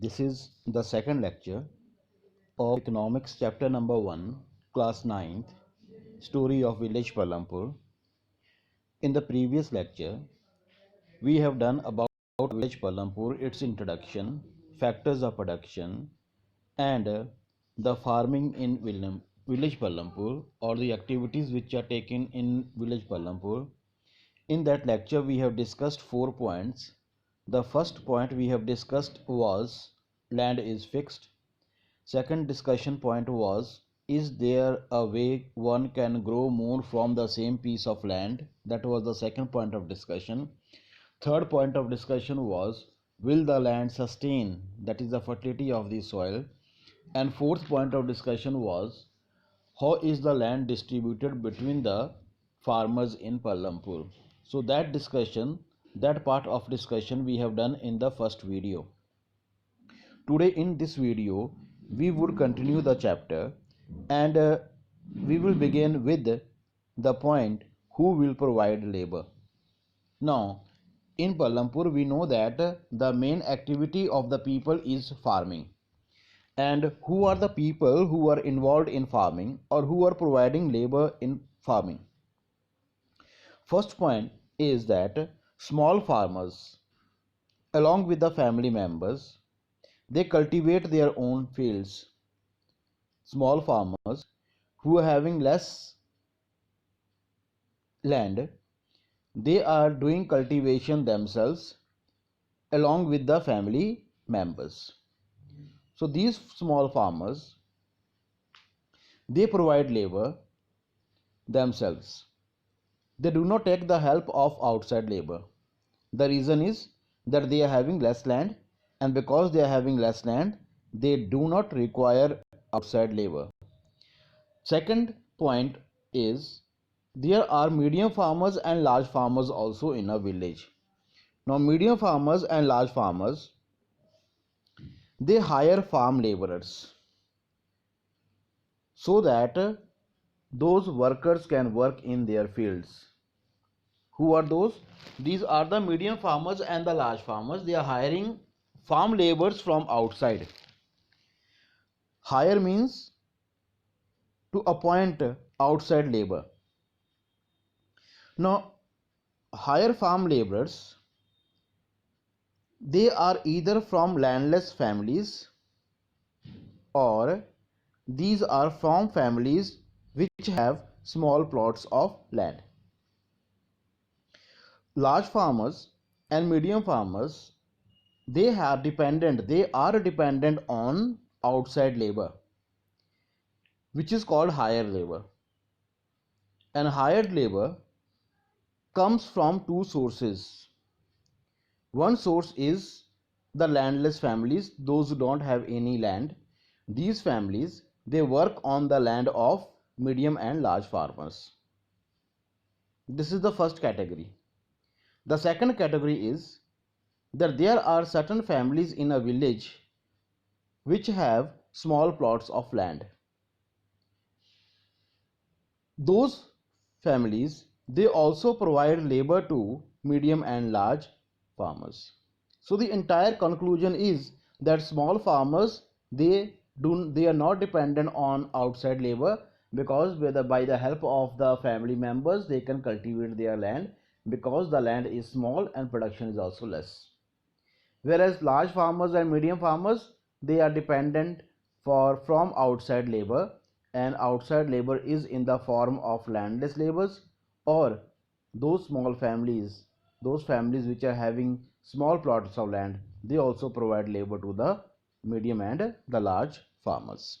This is the second lecture of Economics chapter number 1, class 9th, story of village Palampur. In the previous lecture, we have done about village Palampur, its introduction, factors of production, and the farming in village Palampur, or the activities which are taken in village Palampur. In that lecture, we have discussed 4 points. The first point we have discussed was land is fixed. Second discussion point was, is there a way one can grow more from the same piece of land? That was the second point of discussion. Third point of discussion was, will the land sustain? That is the fertility of the soil. And fourth point of discussion was, how is the land distributed between the farmers in Palampur? So that part of discussion we have done in the first video. Today in this video, we would continue the chapter and we will begin with the point, who will provide labor. Now, in Palampur, we know that the main activity of the people is farming. And who are the people who are involved in farming or who are providing labor in farming? First point is that small farmers, along with the family members, they cultivate their own fields. Small farmers who are having less land, they are doing cultivation themselves along with the family members. So these small farmers, they provide labor themselves. They do not take the help of outside labor. The reason is that they are having less land, and because they are having less land, they do not require outside labor. Second point is, there are medium farmers and large farmers also in a village. Now medium farmers and large farmers, they hire farm laborers so that those workers can work in their fields. Who are those? These are the medium farmers and the large farmers. They are hiring farm laborers from outside. Hire means to appoint outside labor. Now, hire farm laborers, they are either from landless families or these are from families which have small plots of land. Large farmers and medium farmers, they are dependent on outside labor, which is called hired labor. And hired labor comes from two sources. One source is the landless families, those who don't have any land. These families, they work on the land of medium and large farmers. This is the first category. The second category is that there are certain families in a village which have small plots of land. Those families, they also provide labor to medium and large farmers. So the entire conclusion is that small farmers, they are not dependent on outside labor, because by the help of the family members they can cultivate their land, because the land is small and production is also less. Whereas large farmers and medium farmers, they are dependent from outside labor, and outside labor is in the form of landless laborers or those small families, those families which are having small plots of land, they also provide labor to the medium and the large farmers.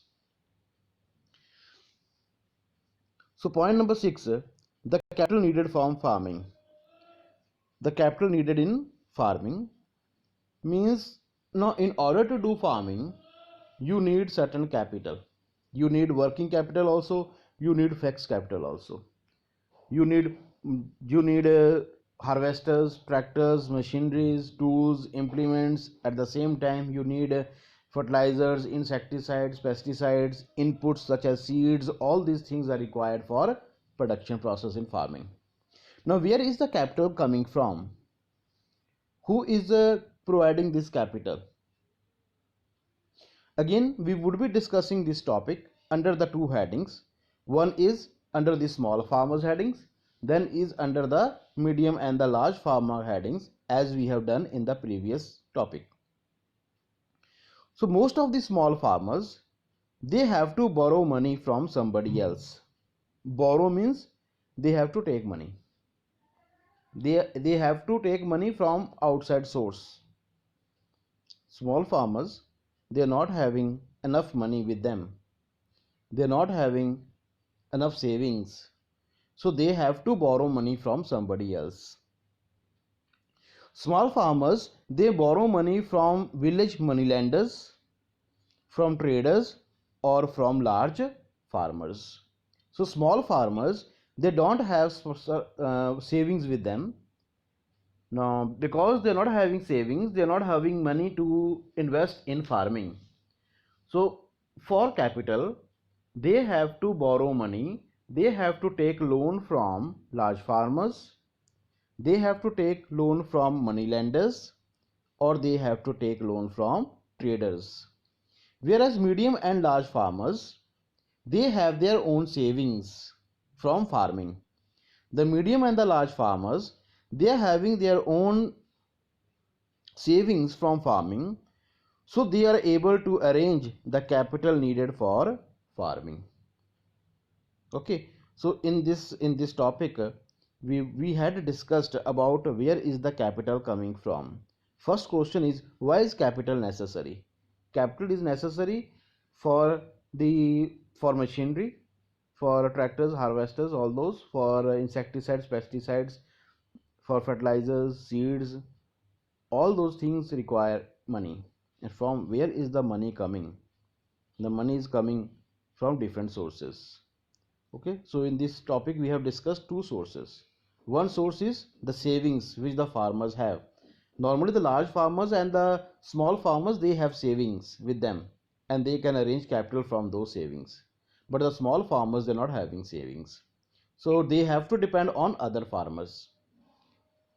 So point number 6, the capital needed from farming. The capital needed in farming means, now in order to do farming you need certain capital. You need working capital also, you need fixed capital also. You need harvesters, tractors, machineries, tools, implements. At the same time you need fertilizers, insecticides, pesticides, inputs such as seeds. All these things are required for production process in farming. Now where is the capital coming from? Who is providing this capital? Again, we would be discussing this topic under the two headings. One is under the small farmers headings, then is under the medium and the large farmer headings, as we have done in the previous topic. So most of the small farmers, they have to borrow money from somebody else. Borrow means they have to take money. They have to take money from outside source. Small farmers, they are not having enough money with them. They are not having enough savings. So they have to borrow money from somebody else. Small farmers, they borrow money from village moneylenders, from traders, or from large farmers. So small farmers, they don't have savings with them. Now, because they're not having savings, they're not having money to invest in farming. So for capital, they have to borrow money. They have to take loan from large farmers. They have to take loan from money lenders, or they have to take loan from traders. Whereas medium and large farmers, they have their own savings from farming. The medium and the large farmers, they are having their own savings from farming, so they are able to arrange the capital needed for farming. Okay, so in this topic, we had discussed about where is the capital coming from. First question is, why is capital necessary? Capital is necessary for for machinery, for tractors, harvesters, all those, for insecticides, pesticides, for fertilizers, seeds, all those things require money. And from where is the money coming? The money is coming from different sources. Okay, so in this topic we have discussed two sources. One source is the savings which the farmers have. Normally the large farmers and the small farmers, they have savings with them and they can arrange capital from those savings. But the small farmers, they're not having savings. So they have to depend on other farmers.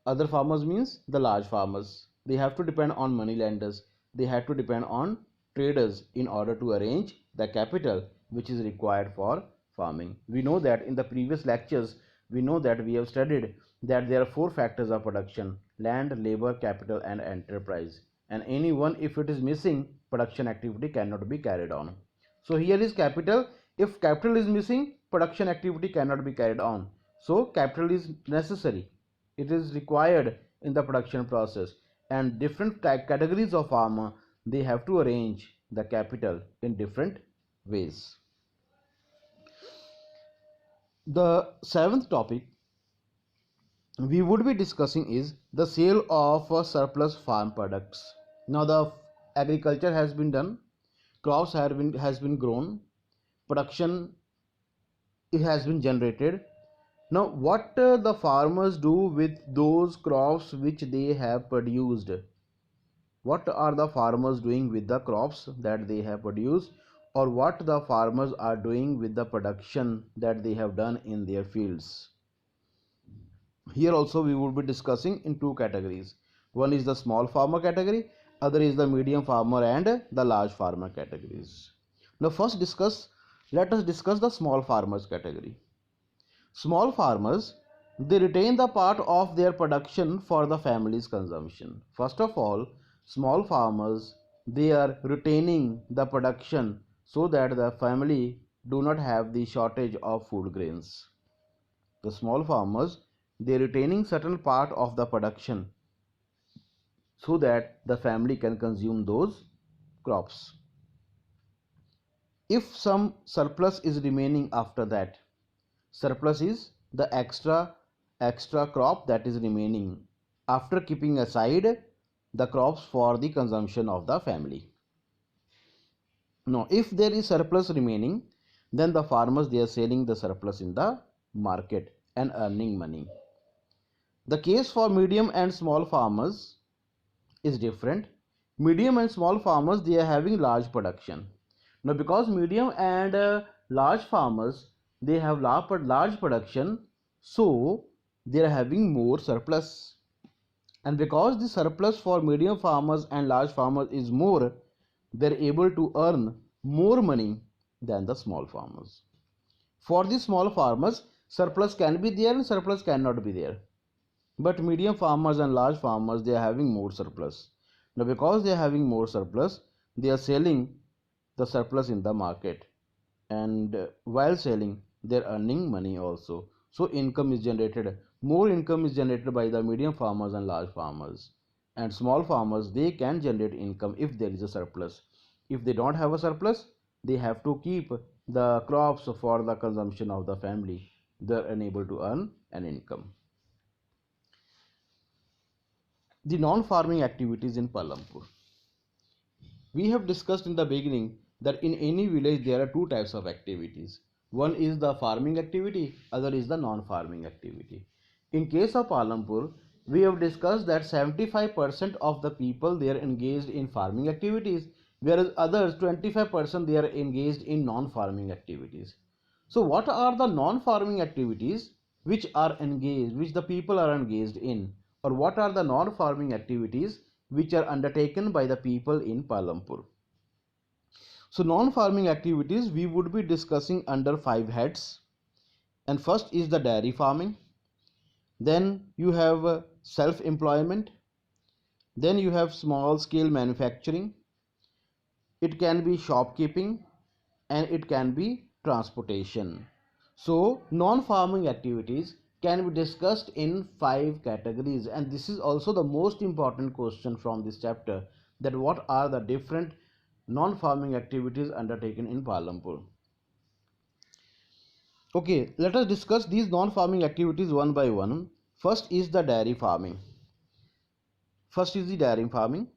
Other farmers means the large farmers. They have to depend on money lenders. They have to depend on traders in order to arrange the capital which is required for farming. We know that in the previous lectures, we know that we have studied that there are four factors of production: land, labor, capital, and enterprise. And any one, if it is missing, production activity cannot be carried on. So here is capital. If capital is missing, production activity cannot be carried on. So capital is necessary. It is required in the production process, and different categories of farmer, they have to arrange the capital in different ways. The seventh topic we would be discussing is the sale of surplus farm products. Now the agriculture has been done, crops has been grown, production it has been generated. Now what the farmers do with those crops which they have produced? What are the farmers doing with the crops that they have produced, or what the farmers are doing with the production that they have done in their fields? Here also we will be discussing in two categories. One is the small farmer category, other is the medium farmer and the large farmer categories. Now let us discuss the small farmers category. Small farmers, they retain the part of their production for the family's consumption. First of all, small farmers, they are retaining the production so that the family do not have the shortage of food grains. The small farmers, they are retaining certain part of the production so that the family can consume those crops. If some surplus is remaining after that, surplus is the extra crop that is remaining after keeping aside the crops for the consumption of the family. Now if there is surplus remaining, then the farmers, they are selling the surplus in the market and earning money. The case for medium and small farmers is different. Medium and small farmers, they are having large production. Now because medium and large farmers, they have large production, so they are having more surplus. And because the surplus for medium farmers and large farmers is more, they're able to earn more money than the small farmers. For the small farmers, surplus can be there and surplus cannot be there. But medium farmers and large farmers, they are having more surplus. Now, because they are having more surplus, they are selling the surplus in the market, and while selling, they are earning money also. So, income is generated. More income is generated by the medium farmers and large farmers. And small farmers, they can generate income if there is a surplus. If they don't have a surplus, they have to keep the crops for the consumption of the family. They are unable to earn an income. The non-farming activities in Palampur. We have discussed in the beginning that in any village there are two types of activities. One is the farming activity, other is the non-farming activity. In case of Palampur, we have discussed that 75% of the people they are engaged in farming activities, whereas others 25% they are engaged in non-farming activities. So what are the non-farming activities which the people are engaged in, or what are the non-farming activities which are undertaken by the people in Palampur? So non-farming activities we would be discussing under 5 heads, and first is the dairy farming, then you have self-employment, then you have small scale manufacturing, it can be shopkeeping, and it can be transportation. So non-farming activities can be discussed in 5 categories, and this is also the most important question from this chapter, that what are the different non-farming activities undertaken in Palampur. Okay, let us discuss these non-farming activities one by one. First is the dairy farming. First is the dairy farming.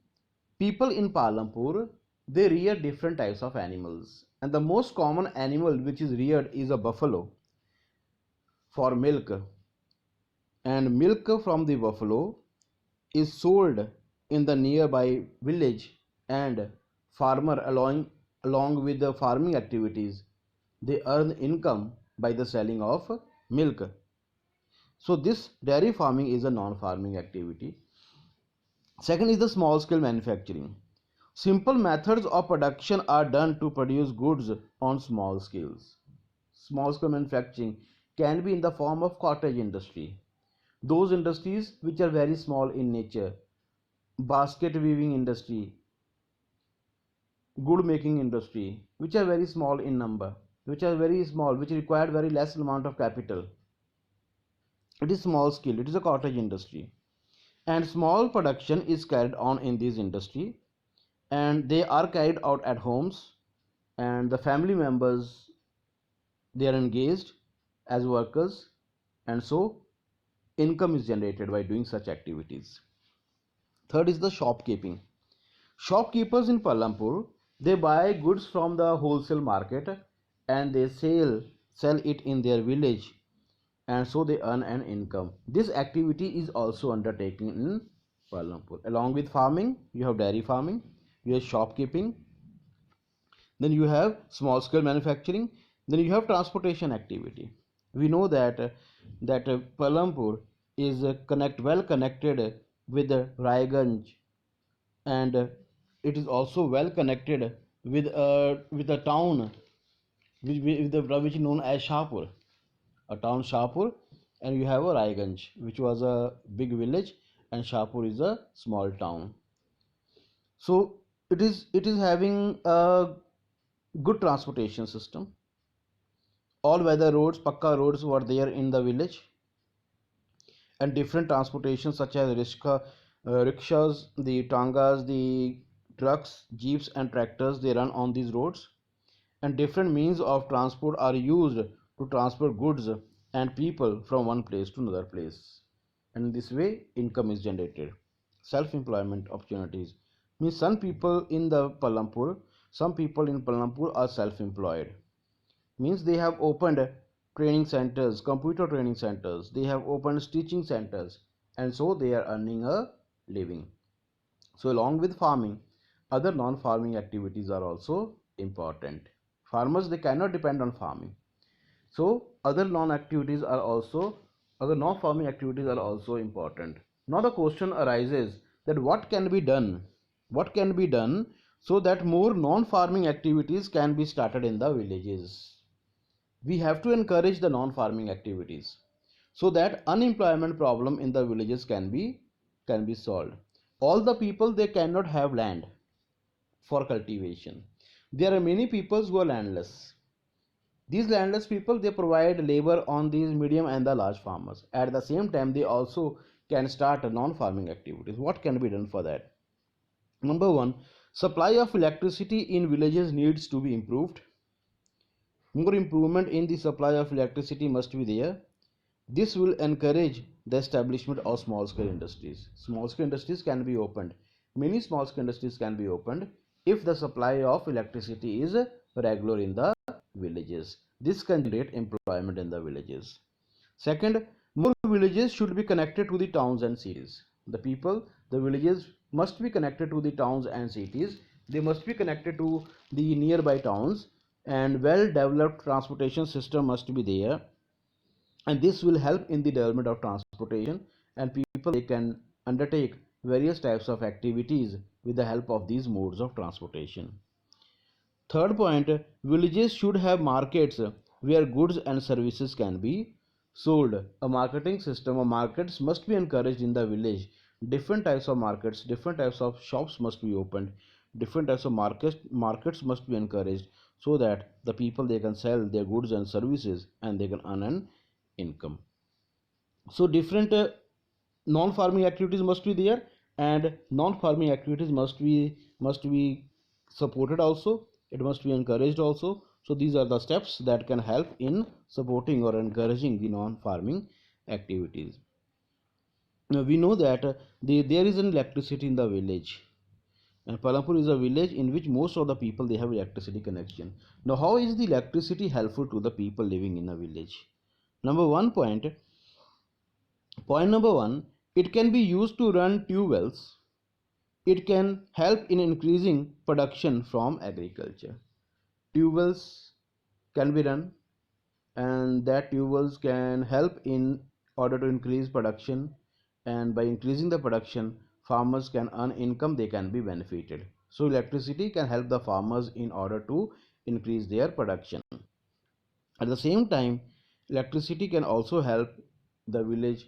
People in Palampur, they rear different types of animals, and the most common animal which is reared is a buffalo for milk, and milk from the buffalo is sold in the nearby village, and farmer along with the farming activities, they earn income by the selling of milk. So this dairy farming is a non-farming activity. Second is the small scale manufacturing. Simple methods of production are done to produce goods on small scales. Small scale manufacturing can be in the form of cottage industry. Those industries which are very small in nature, basket weaving industry, good making industry, which are very small in number, which are very small, which require very less amount of capital. It is small scale, it is a cottage industry. And small production is carried on in this industry, and they are carried out at homes, and the family members, they are engaged as workers, and so income is generated by doing such activities. Third is the shopkeeping. Shopkeepers in Palampur, they buy goods from the wholesale market and they sell it in their village, and so they earn an income. This activity is also undertaken in Palampur. Along with farming, you have dairy farming, you have shopkeeping, then you have small scale manufacturing, then you have transportation activity. We know that Palampur is well connected with Raiganj, and it is also well connected with a town which is known as Shahpur, a town Shahpur, and you have a Raiganj, which was a big village, and Shahpur is a small town. So it is having a good transportation system. All weather roads, pakka roads were there in the village, and different transportation such as rickshaws, the tangas, the trucks, jeeps, and tractors, they run on these roads, and different means of transport are used to transport goods and people from one place to another place. And in this way, income is generated. Self-employment opportunities means some people in Palampur are self-employed. Means they have opened training centers, computer training centers, they have opened stitching centers, and so they are earning a living. So along with farming, other non-farming activities are also important. Farmers, they cannot depend on farming, so other non-farming activities are also important. Now the question arises that what can be done so that more non-farming activities can be started in the villages. We have to encourage the non-farming activities so that unemployment problem in the villages can be solved. All the people, they cannot have land for cultivation. There are many peoples who are landless. These landless people, they provide labor on these medium and the large farmers. At the same time, they also can start non-farming activities. What can be done for that? Number one, supply of electricity in villages needs to be improved. More improvement in the supply of electricity must be there. This will encourage the establishment of small scale industries. Small scale industries can be opened. Many small scale industries can be opened if the supply of electricity is regular in the villages. This can generate employment in the villages. Second, more villages should be connected to the towns and cities. The villages must be connected to the towns and cities. They must be connected to the nearby towns, and well developed transportation system must be there, and this will help in the development of transportation, and people, they can undertake various types of activities with the help of these modes of transportation. Third point, villages should have markets where goods and services can be sold. A marketing system or markets must be encouraged in the village. Different types of markets, different types of shops must be opened. Different types of markets must be encouraged so that the people, they can sell their goods and services and they can earn an income. So different non-farming activities must be there, and non-farming activities must be supported also. It must be encouraged also. So these are the steps that can help in supporting or encouraging the non-farming activities. Now we know that there is an electricity in the village, and Palampur is a village in which most of the people, they have electricity connection. Now how is the electricity helpful to the people living in a village? Point number one, it can be used to run tube wells. It can help in increasing production from agriculture. Tube wells can be run, and that tube wells can help in order to increase production, and by increasing the production, farmers can earn income, they can be benefited. So electricity can help the farmers in order to increase their production. At the same time, electricity can also help the village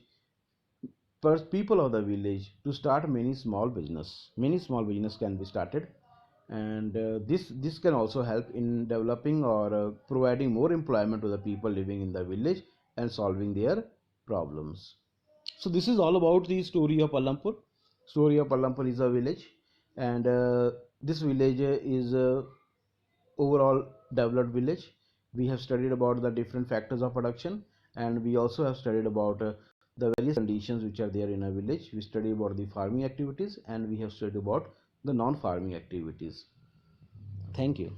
people of the village to start many small business can be started, and this can also help in developing or providing more employment to the people living in the village and solving their problems. So this is all about the story of Palampur. Story of Palampur is a village, and this village is a overall developed village. We have studied about the different factors of production, and we also have studied about the various conditions which are there in a village. We studied about the farming activities, and we have studied about the non-farming activities. Thank you.